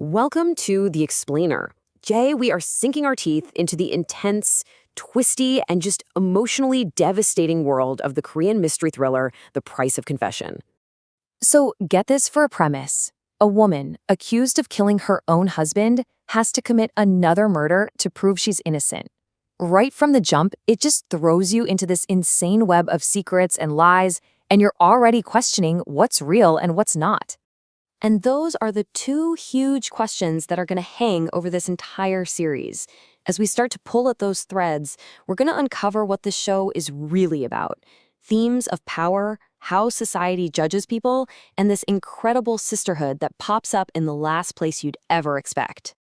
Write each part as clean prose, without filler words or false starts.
Welcome to The Explainer. Today, we are sinking our teeth into the intense, twisty, and just emotionally devastating world of the Korean mystery thriller, The Price of Confession. So get this for a premise. A woman accused of killing her own husband has to commit another murder to prove she's innocent. Right from the jump, it just throws you into this insane web of secrets and lies, and you're already questioning what's real and what's not. And those are the two huge questions that are going to hang over this entire series. As we start to pull at those threads, we're going to uncover what the show is really about. Themes of power, how society judges people, and this incredible sisterhood that pops up in the last place you'd ever expect.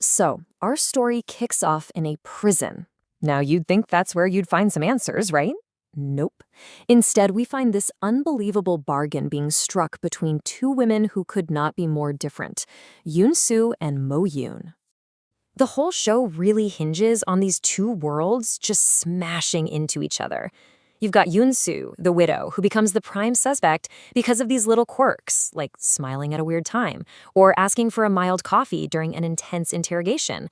So, our story kicks off in a prison. Now, you'd think that's where you'd find some answers, right? Nope. Instead, we find this unbelievable bargain being struck between two women who could not be more different, Yoon-soo and Mo-eun. The whole show really hinges on these two worlds just smashing into each other. You've got Yoon-soo, the widow, who becomes the prime suspect because of these little quirks, like smiling at a weird time, or asking for a mild coffee during an intense interrogation.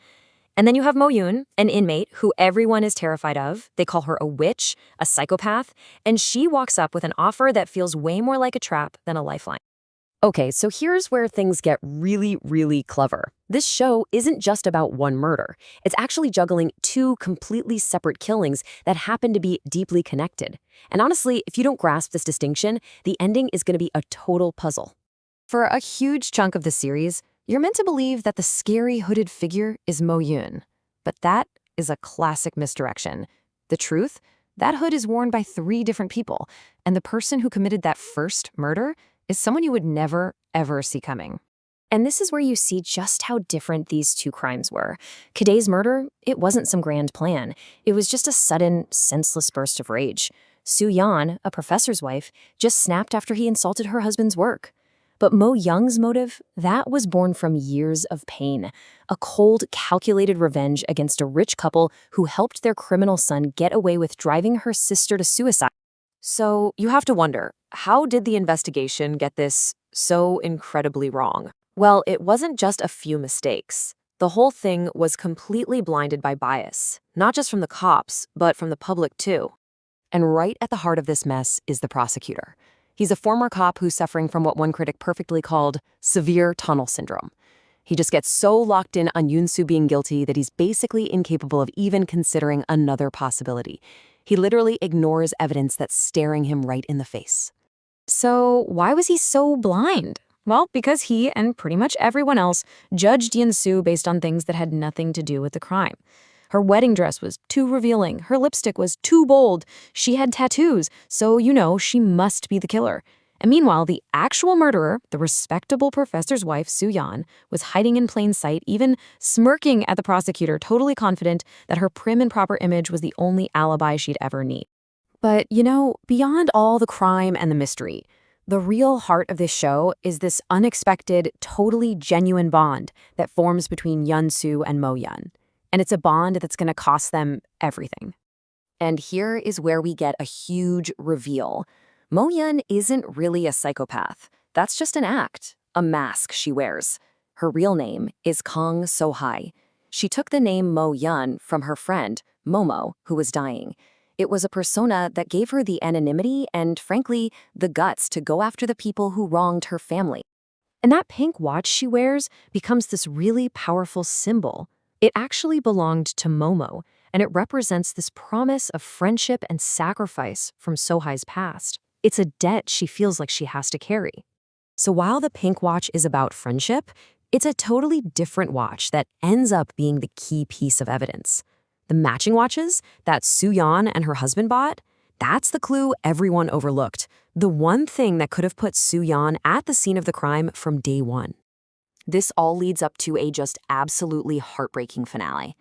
And then you have Mo-eun, an inmate who everyone is terrified of. They call her a witch, a psychopath, and she walks up with an offer that feels way more like a trap than a lifeline. Okay, so here's where things get really, really clever. This show isn't just about one murder. It's actually juggling two completely separate killings that happen to be deeply connected. And honestly, if you don't grasp this distinction, the ending is going to be a total puzzle. For a huge chunk of the series, you're meant to believe that the scary hooded figure is Mo-eun, but that is a classic misdirection. The truth? That hood is worn by 3 different people, and the person who committed that first murder is someone you would never, ever see coming. And this is where you see just how different these two crimes were. Kiday's murder, it wasn't some grand plan. It was just a sudden, senseless burst of rage. Soo-yeon, a professor's wife, just snapped after he insulted her husband's work. But Mo-young's motive, that was born from years of pain, a cold, calculated revenge against a rich couple who helped their criminal son get away with driving her sister to suicide. So you have to wonder, how did the investigation get this so incredibly wrong? Well, it wasn't just a few mistakes. The whole thing was completely blinded by bias, not just from the cops, but from the public too. And right at the heart of this mess is the prosecutor. He's a former cop who's suffering from what one critic perfectly called severe tunnel syndrome. He just gets so locked in on Yoon-soo being guilty that he's basically incapable of even considering another possibility. He literally ignores evidence that's staring him right in the face. So why was he so blind? Well, because he and pretty much everyone else judged Yoon-soo based on things that had nothing to do with the crime. Her wedding dress was too revealing. Her lipstick was too bold. She had tattoos, so you know she must be the killer. And meanwhile, the actual murderer, the respectable professor's wife, Soo-yeon, was hiding in plain sight, even smirking at the prosecutor, totally confident that her prim and proper image was the only alibi she'd ever need. But, you know, beyond all the crime and the mystery, the real heart of this show is this unexpected, totally genuine bond that forms between Yoon-soo and Mo-eun. And it's a bond that's going to cost them everything. And here is where we get a huge reveal. Mo-eun isn't really a psychopath. That's just an act, a mask she wears. Her real name is Kang So-hae. She took the name Mo-eun from her friend, Momo, who was dying. It was a persona that gave her the anonymity and, frankly, the guts to go after the people who wronged her family. And that pink watch she wears becomes this really powerful symbol. It actually belonged to Momo, and it represents this promise of friendship and sacrifice from So-hae's past. It's a debt she feels like she has to carry. So while the pink watch is about friendship, it's a totally different watch that ends up being the key piece of evidence. The matching watches that Soo-yeon and her husband bought, that's the clue everyone overlooked. The one thing that could have put Soo-yeon at the scene of the crime from day one. This all leads up to a just absolutely heartbreaking finale.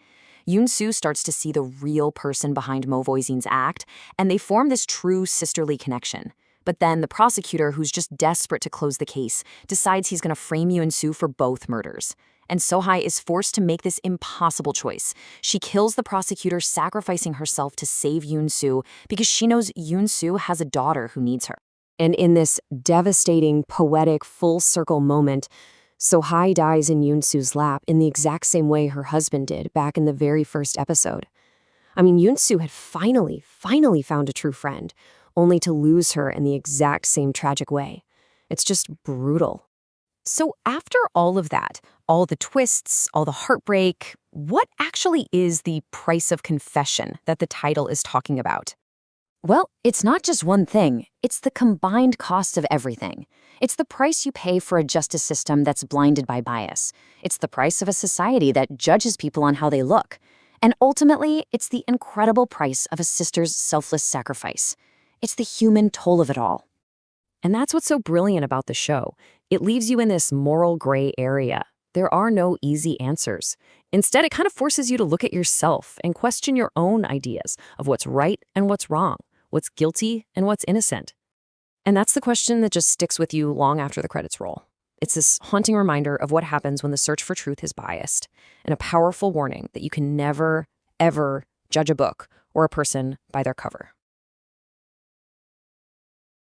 Yoon-soo starts to see the real person behind Mo Voisin's act, and they form this true sisterly connection. But then the prosecutor, who's just desperate to close the case, decides he's going to frame Yoon-soo for both murders. And So-hae is forced to make this impossible choice. She kills the prosecutor, sacrificing herself to save Yoon-soo because she knows Yoon-soo has a daughter who needs her. And in this devastating, poetic, full-circle moment, So Hai dies in Yoon-soo's lap in the exact same way her husband did back in the very first episode. I mean, Yoon-soo had finally found a true friend, only to lose her in the exact same tragic way. It's just brutal. So after all of that, all the twists, all the heartbreak, what actually is the price of confession that the title is talking about? Well, it's not just one thing. It's the combined cost of everything. It's the price you pay for a justice system that's blinded by bias. It's the price of a society that judges people on how they look. And ultimately, it's the incredible price of a sister's selfless sacrifice. It's the human toll of it all. And that's what's so brilliant about the show. It leaves you in this moral gray area. There are no easy answers. Instead, it kind of forces you to look at yourself and question your own ideas of what's right and what's wrong, what's guilty and what's innocent. And that's the question that just sticks with you long after the credits roll. It's this haunting reminder of what happens when the search for truth is biased, and a powerful warning that you can never, ever judge a book or a person by their cover.